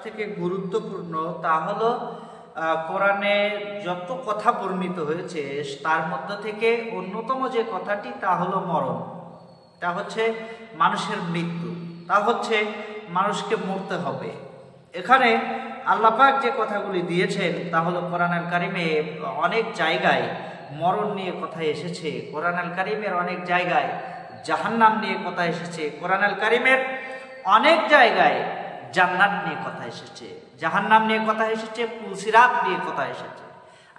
থেকে গুরুত্বপূর্ণ তা হলো কোরআনে যত কথা বর্ণিত হয়েছে তার মধ্যে থেকে অন্যতম যে কথাটি তা হলো মরণ, তা হচ্ছে মানুষের মৃত্যু, তা হচ্ছে মানুষকে মরতে হবে। এখানে আল্লাহ পাক যে কথাগুলি দিয়েছেন তা হলো কোরআনুল কারীমে অনেক জায়গায় মরণ নিয়ে কথা এসেছে, কোরআনুল কারীমের অনেক জায়গায় জাহান্নাম নিয়ে কথা এসেছে, কোরআনুল কারীমের অনেক জায়গায় জান্নাত নিয়ে কথা এসেছে, জাহান্নাম নিয়ে কথা এসেছে, পুলসিরাত নিয়ে কথা এসেছে।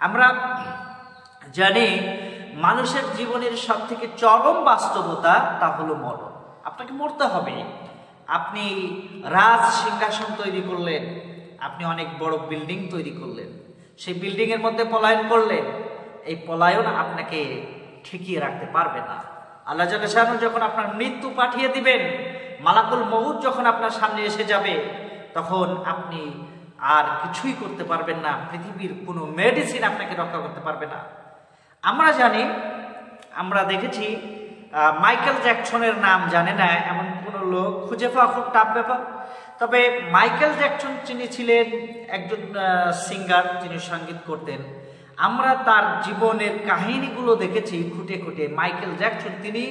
আমরা জানি মানুষের জীবনের সব থেকে চরম বাস্তবতা তা হলো মরণ। আপনাকে মরতে হবে। আপনি রাজ সিংহাসন তৈরি করলেন, আপনি অনেক বড় বিল্ডিং তৈরি করলেন, সেই বিল্ডিং এর মধ্যে পলায়ন করলেন, এই পলায়ন আপনাকে ঠেকিয়ে রাখতে পারবে না। আল্লাহ জাল্লা শাআনহু যখন আপনার মৃত্যু পাঠিয়ে দিবেন, মালাকুল মউত যখন আপনার সামনে এসে যাবে, তখন আপনি আর কিছুই করতে পারবেন না, পৃথিবীর কোনো মেডিসিন আপনাকে রক্ষা করতে পারবে না। আমরা জানি, আমরা দেখেছি, মাইকেল জ্যাকসনের নাম জানে না এমন কোনো লোক খুঁজে পাওয়া খুব টাফ ব্যাপার। তবে মাইকেল জ্যাকসন যিনি ছিলেন একজন সিঙ্গার, যিনি সঙ্গীত করতেন। আমরা তার জীবনের কাহিনীগুলো দেখেছি খুঁটে খুঁটে। মাইকেল জ্যাকসন তিনি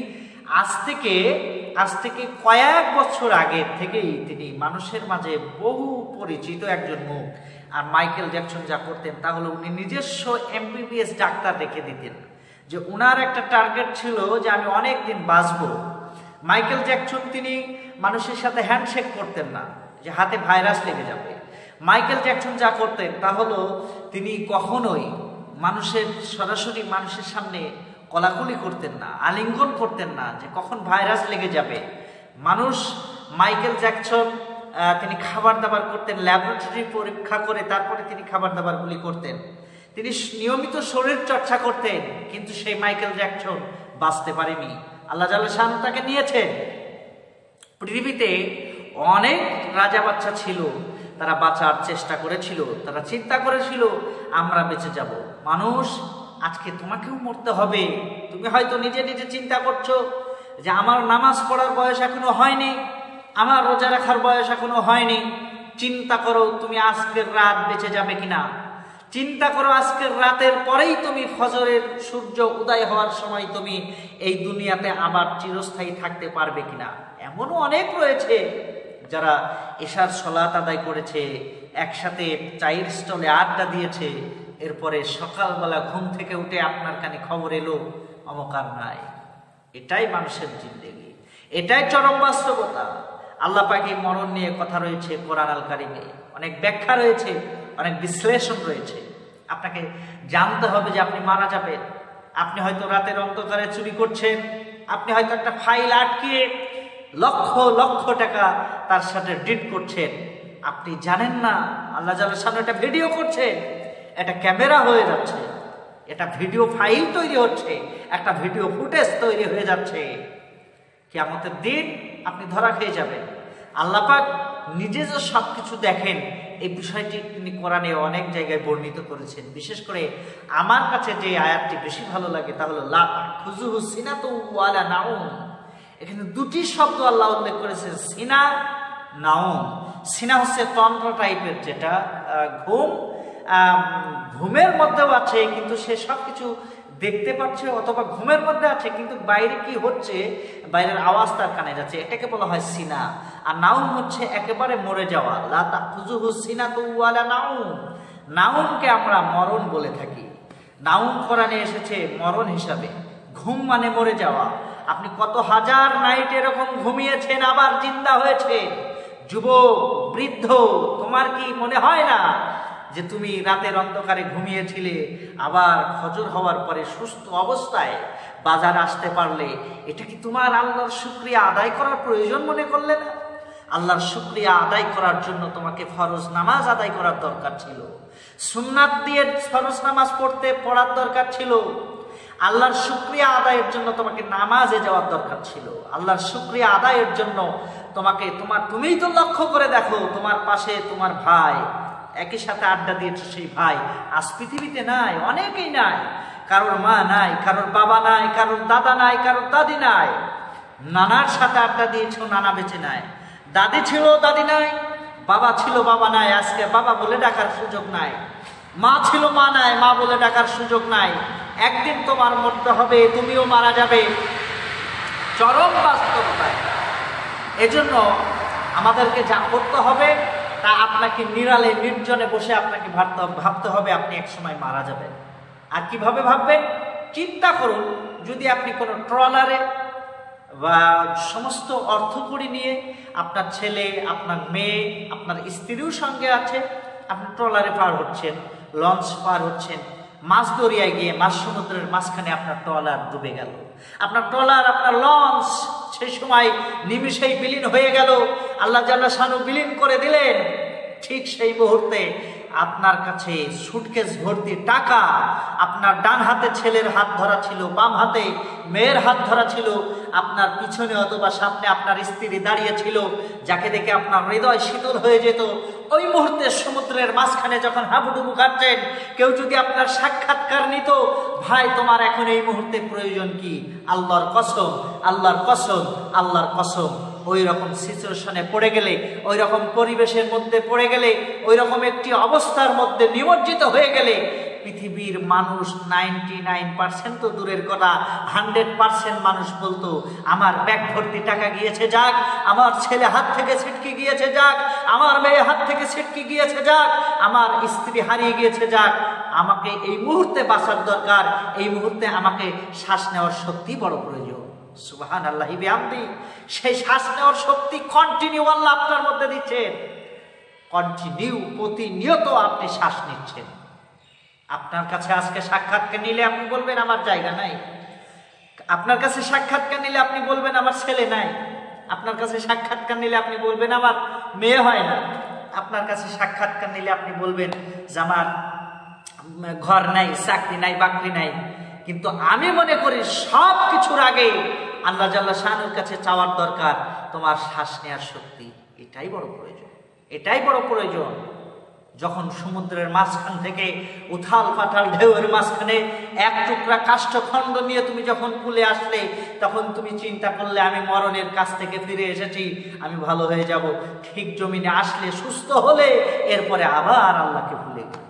আজ থেকে কয়েক বছর আগে থেকেই তিনি মানুষের মাঝে বহু পরিচিত একজন মুখ। আর মাইকেল জ্যাকসন যা করতেন তা হলো উনি নিজস্ব MBBS ডাক্তার রেখে দিতেন, যে উনার একটা টার্গেট ছিল যে আমি অনেক দিন বাঁচব। মাইকেল জ্যাকসন তিনি মানুষের সাথে হ্যান্ডশেক করতেন না, যে হাতে ভাইরাস লেগে যাবে। মাইকেল জ্যাকসন যা করতেন তা হলো তিনি কখনোই সরাসরি মানুষের সামনে কলাকুলি করতেন না, আলিঙ্গন করতেন না, যে কখন ভাইরাস লেগে যাবে। মাইকেল জ্যাকসন তিনি খাবার দাবার করতেন, ল্যাবরেটরি পরীক্ষা করে তারপরে তিনি খাবার দাবারগুলি করতেন। তিনি নিয়মিত শরীর চর্চা করতেন, কিন্তু সেই মাইকেল জ্যাকসন বাঁচতে পারেনি। আল্লাহ জাল্লা শাআনহু তাকে নিয়েছেন। পৃথিবীতে অনেক রাজা বাচ্চা ছিল, তারা বাঁচার চেষ্টা করেছিল, তারা চিন্তা করেছিল আমরা বেঁচে যাব। মানুষ, আজকে তোমাকেও মরতে হবে। তুমি হয়তো নিজে নিজে চিন্তা করছো যে আমার নামাজ পড়ার বয়স এখনো হয়নি, আমার রোজা রাখার বয়স এখনো হয়নি। চিন্তা করো তুমি আজকের রাত বেঁচে যাবে কিনা। চিন্তা করো আজকের রাতের পরেই তুমি ফজরের সূর্য উদয় হওয়ার সময় তুমি এই দুনিয়াতে আবার চিরস্থায়ী থাকতে পারবে কিনা। এমনও অনেক রয়েছে যারা এশার সালাত আদায় করেছে, একসাথে চায়ের স্টলে আড্ডা দিয়েছে, এরপরে সকালবেলা ঘুম থেকে উঠে আপনার কানে খবর এলো অমকার নাই। এটাই মানুষের জিন্দেগি, এটাই চরম বাস্তবতা। আল্লাহ পাক এই মরণ নিয়ে কথা রয়েছে কোরআনুল কারীমে, অনেক ব্যাখ্যা রয়েছে, অনেক বিশ্লেষণ রয়েছে। আপনাকে জানতে হবে যে আপনি মারা যাবেন। আপনি হয়তো রাতের অন্ধকারে চুরি করছেন, আপনি হয়তো একটা ফাইল আটকিয়ে লক্ষ লক্ষ টাকা তার সাথে ডিট করছেন, আপনি জানেন না আল্লাহ জাল্লা শাআনহু একটা ভিডিও করছেন, একটা ক্যামেরা হয়ে যাচ্ছে, এটা ভিডিও ফাইল তৈরি হচ্ছে, একটা ভিডিও ফুটেজ তৈরি হয়ে যাচ্ছে। কিয়ামতের দিন আপনি ধরা খেয়ে যাবেন। আল্লাহ পাক নিজে যে সব কিছু দেখেন, এই বিষয়টি তিনি কোরআনে অনেক জায়গায় বর্ণিত করেছেন। বিশেষ করে আমার কাছে যে আয়াতটি বেশি ভালো লাগে তা হলো লা তাখুযুহু সিনাতু ওয়ালা নাউম। এখানে দুটি শব্দ আল্লাহ উল্লেখ করেছে, সিনা, নাউম। সিনা হচ্ছে তন্দ্রা টাইপের, যেটা ঘুম, ঘুমের মধ্যেও আছে কিন্তু সে সব কিছু দেখতে পাচ্ছে, অথবা ঘুমের মধ্যে আছে কিন্তু বাইরে কি হচ্ছে বাইরের আওয়াজ তার কানে যাচ্ছে, এটাকে বলা হয় সিনা। আর নাউম হচ্ছে একেবারে মরে যাওয়া। লা তাখুযুহু সিনাতু ওয়ালা নাউম। নাউমকে আমরা মরণ বলে থাকি। নাউম কোরআনে এসেছে মরণ হিসাবে। ঘুম মানে মরে যাওয়া। আপনি কত হাজার নাইট এরকম ঘুমিয়েছেন, আবার জিন্দা হয়েছে। যুবক, বৃদ্ধ, তোমার কি মনে হয় না যে তুমি রাতের অন্ধকারে ঘুমিয়েছিলে, আবার ফজর হওয়ার পরে সুস্থ অবস্থায় বাজার আসতে পারলে? এটা কি তোমার আল্লাহর শুকরিয়া আদায় করার প্রয়োজন মনে করলে না? আল্লাহর শুকরিয়া আদায় করার জন্য তোমাকে ফরজ নামাজ আদায় করার দরকার ছিল, সুন্নাত দিয়ে ফরজ নামাজ পড়ার দরকার ছিল। আল্লাহর শুকরিয়া আদায়ের জন্য তোমাকে নামাজে যাওয়ার দরকার ছিল। আল্লাহর শুকরিয়া আদায়ের জন্য তুমিই তো লক্ষ্য করে দেখো, তোমার পাশে তোমার ভাই, একই সাথে আড্ডা দিয়েছে সেই ভাই আজ পৃথিবীতে নাই, অনেকেই নাই। কারোর মা নাই, কারোর বাবা নাই, কারোর দাদা নাই, কারোর দাদি নাই। নানার সাথে আড্ডা দিয়েছ, নানা বেঁচে নাই। দাদি ছিল, দাদি নাই। বাবা ছিল বাবা নাই, আজকে বাবা বলে ডাকার সুযোগ নাই। মা ছিল মা নাই, মা বলে ডাকার সুযোগ নাই। একদিন তোমার মরতে হবে, তুমিও মারা যাবে, চরম বাস্তবতা। এজন্য আমাদেরকে যা করতে হবে তা আপনাকে নিরালে নির্জনে বসে আপনাকে ভাবতে হবে আপনি একসময় মারা যাবেন। আর কিভাবে ভাববেন? চিন্তা করুন, যদি আপনি কোনো ট্রলারে বা সমস্ত অর্থকড়ি নিয়ে আপনার ছেলে, আপনার মেয়ে, আপনার স্ত্রীও সঙ্গে আছে, আপনি ট্রলারে পার হচ্ছেন, লঞ্চ পার হচ্ছেন, মাছ দরিয়ায় গিয়ে মাছ সমুদ্রের মাঝখানে আপনার ট্রলার ডুবে গেল, আপনার ট্রলার, আপনার লঞ্চ সেই সময় নিমিষেই বিলীন হয়ে গেল, আল্লাহ জাল্লা শানু বিলীন করে দিলেন। ঠিক সেই মুহূর্তে আপনার কাছে সুটকেস ভর্তি টাকা, আপনার ডান হাতে ছেলের হাত ধরা ছিল, বাম হাতে মেয়ের হাত ধরা ছিল, আপনার পিছনে অথবা সামনে আপনার স্ত্রী দাঁড়িয়ে ছিল, যাকে দেখে আপনার হৃদয় শীতল হয়ে যেত। ওই মুহূর্তে সমুদ্রের মাঝখানে যখন হাবুডুবু কাটছেন, কেউ যদি আপনার সাক্ষাৎকার নিত, ভাই তোমার এখন এই মুহূর্তে প্রয়োজন কি? আল্লাহর কসম, আল্লাহর কসম, আল্লাহর কসম, ওই রকম সিচুয়েশনে পড়ে গেলে, ওই রকম পরিবেশের মধ্যে পড়ে গেলে, ওই রকম একটি অবস্থার মধ্যে নিমজ্জিত হয়ে গেলে, পৃথিবীর মানুষ 99% তো দূরের কথা, 100% মানুষ বলতো আমার ব্যাগ ভর্তি টাকা গিয়েছে যাক, আমার ছেলে হাত থেকে ছিটকে গিয়েছে যাক, আমার মেয়ে হাত থেকে ছিটকে গিয়েছে যাক, আমার স্ত্রী হারিয়ে গিয়েছে যাক, আমাকে এই মুহূর্তে বাঁচার দরকার, এই মুহূর্তে আমাকে শ্বাস নেওয়ার শক্তি বড় প্রয়োজন। সুবহানাল্লাহি বিহামদি। সেই শ্বাস নেওয়ার শক্তি কন্টিনিউ আল্লাহ আপনার মধ্যে দিচ্ছেন, কন্টিনিউ, প্রতিনিয়ত আপনি শ্বাস নিচ্ছেন। আপনার কাছে আজকে সাক্ষাৎকার নিলে আপনি বলবেন আমার জায়গা নাই, আপনার কাছে সাক্ষাৎকার নিলে আপনি বলবেন আমার ছেলে নাই, আপনার কাছে সাক্ষাৎকার নিলে আপনি বলবেন আমার মেয়ে হয় না, আপনার কাছে সাক্ষাৎকার নিলে আপনি বলবেন যে আমার ঘর নাই, চাকরি নাই, বাকরি নাই। কিন্তু আমি মনে করি সব কিছুর আগে আল্লাহ জাল্লা শানুর কাছে চাওয়ার দরকার তোমার শ্বাস নেওয়ার শক্তি। এটাই বড় প্রয়োজন, এটাই বড় প্রয়োজন। যখন সমুদ্রের মাঝখান থেকে উথাল পাথাল ঢেউয়ের মাঝখানে এক টুকরা কাষ্ঠখণ্ড নিয়ে তুমি যখন কুলে আসলে, তখন তুমি চিন্তা করলে আমি মরণের কাছ থেকে ফিরে এসেছি, আমি ভালো হয়ে যাব। ঠিক জমিনে আসলে, সুস্থ হলে, এরপরে আবার আল্লাহকে ভুলে গেলে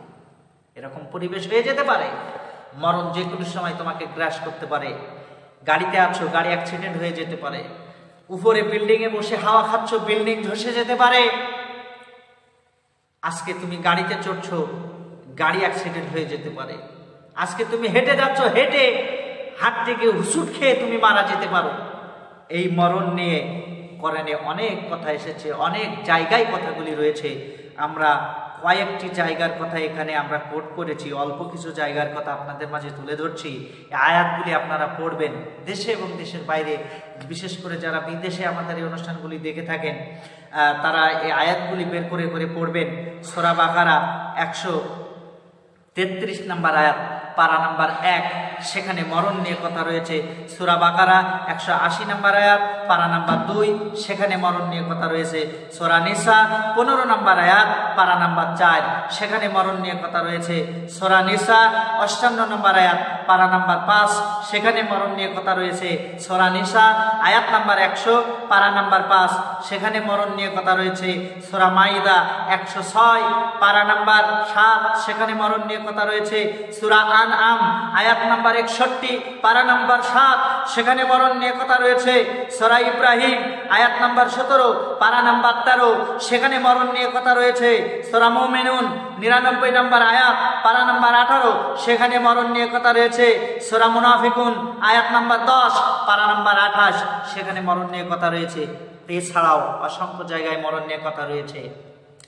এরকম পরিবেশ হয়ে যেতে পারে। মরণ যে কোনো সময় তোমাকে গ্রাস করতে পারে। গাড়িতে আছো, গাড়ি অ্যাক্সিডেন্ট হয়ে যেতে পারে। উপরে বিল্ডিংয়ে বসে হাওয়া খাচ্ছ, বিল্ডিং ধসে যেতে পারে। আজকে তুমি গাড়িতে চড়ছো, গাড়ি অ্যাক্সিডেন্ট হয়ে যেতে পারে। আজকে তুমি হেঁটে যাচ্ছ, হেঁটে হাত থেকে হুসুট খেয়ে তুমি মারা যেতে পারো। এই মরণ নিয়ে কোরআনে অনেক কথা এসেছে, অনেক জায়গায় কথাগুলি রয়েছে। আমরা কয়েকটি জায়গার কথা এখানে আমরা কোট করেছি, অল্প কিছু জায়গার কথা আপনাদের মাঝে তুলে ধরছি। এই আয়াতগুলি আপনারা পড়বেন, দেশে এবং দেশের বাইরে, বিশেষ করে যারা বিদেশে আমাদের এই অনুষ্ঠানগুলি দেখে থাকেন, তারা এই আয়াতগুলি বের করে করে পড়বেন। সূরা বাকারা 133 নম্বর আয়াত, পারা নাম্বার 1, সেখানে মরণ নিয়ে কথা রয়েছে। সূরা বাকারা 180 নম্বর আয়াত, পারা নাম্বার 2, সেখানে মরণ নিয়ে কথা রয়েছে। সূরা নিসা 15 নম্বর আয়াত, পারা নাম্বার 4, সেখানে মরণ নিয়ে কথা রয়েছে। সূরা নিসা 58 নম্বর আয়াত, পারা নাম্বার 5, সেখানে মরণ নিয়ে কথা রয়েছে। সূরা নিসা আয়াত নাম্বার 100, পারা নাম্বার 5, সেখানে মরণ নিয়ে কথা রয়েছে। সূরা মাইদা 106, পারা নাম্বার 7, সেখানে মরণ নিয়ে কথা রয়েছে। সূরা আনআম আয়াত নাম্বার 61, পারা নাম্বার 7, সেখানে মরণ নিয়ে কথা রয়েছে। সূরা ইব্রাহিম আয়াত নাম্বার 17, পারা নাম্বার 13, সেখানে মরণ নিয়ে কথা রয়েছে। সূরা মুমিনুন 99 নম্বর আয়াত, পারা নাম্বার 18, সেখানে মরণ নিয়ে কথা রয়েছে। সূরা মুনাফিকুন আয়াত নাম্বার 10, পারা নাম্বার 28, সেখানে মরণ নিয়ে কথা রয়েছে। এছাড়াও অসংখ্য জায়গায় মরণ নিয়ে কথা রয়েছে।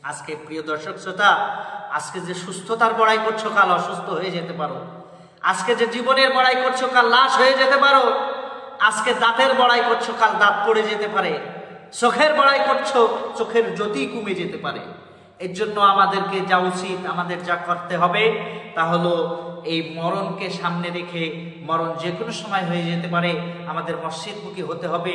আজকে প্রিয় দর্শক শ্রোতা, আজকে যে সুস্থতার বড়াই করছো, কাল অসুস্থ হয়ে যেতে পারো। আজকে যে জীবনের বড়াই করছো, কাল লাশ হয়ে যেতে পারো। আজকে দাঁতের বড়াই করছো, কাল দাঁত পড়ে যেতে পারে। চোখের বড়াই করছো, চোখের জ্যোতি কমে যেতে পারে। এর জন্য আমাদেরকে যা উচিত, আমাদের যা করতে হবে তা হলো এই মরণকে সামনে রেখে, মরণ যে কোনো সময় হয়ে যেতে পারে, আমাদের মসজিদমুখী হতে হবে।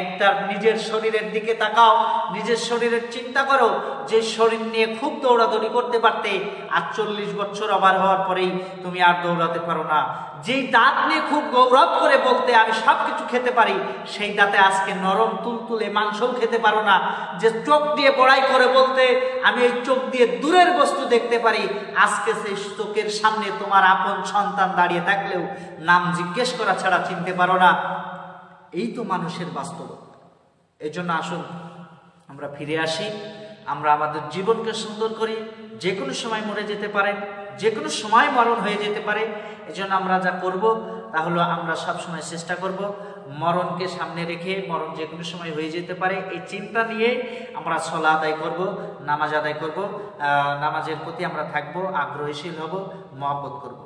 একটা নিজের শরীরের দিকে তাকাও, নিজের শরীরের চিন্তা করো, যে শরীর নিয়ে খুব দৌড়াদৌড়ি করতে পারতে, আর 40 বছর ওভার হওয়ার পরেই তুমি আর দৌড়াতে পারো না। যেই দাঁত নিয়ে খুব গৌরব করে বলতে আমি সব কিছু খেতে পারি, সেই দাঁতে আজকে নরম তুলতুলে মাংসও খেতে পারো না। যে চোখ দিয়ে বড়াই করে বলতে আমি এই চোখ দিয়ে দূরের বস্তু দেখতে পারি, আজকে সেই চোখের সামনে তোমার আপন সন্তান দাঁড়িয়ে থাকলেও নাম জিজ্ঞেস করা ছাড়া চিনতে পারো না। এই তো মানুষের বাস্তবতা। এই জন্য আসুন আমরা ফিরে আসি, আমরা আমাদের জীবনকে সুন্দর করি। যে কোনো সময় মরে যেতে পারে, যে কোনো সময় মরণ হয়ে যেতে পারে। এই জন্য আমরা যা করব তা হলো আমরা সবসময় চেষ্টা করব মরণকে সামনে রেখে, মরণ যে কোনো সময় হয়ে যেতে পারে এই চিন্তা নিয়ে আমরা সলা আদায় করব, নামাজ আদায় করব, নামাজের প্রতি আমরা থাকবো, আগ্রহীশীল হব, মহব্বত করব।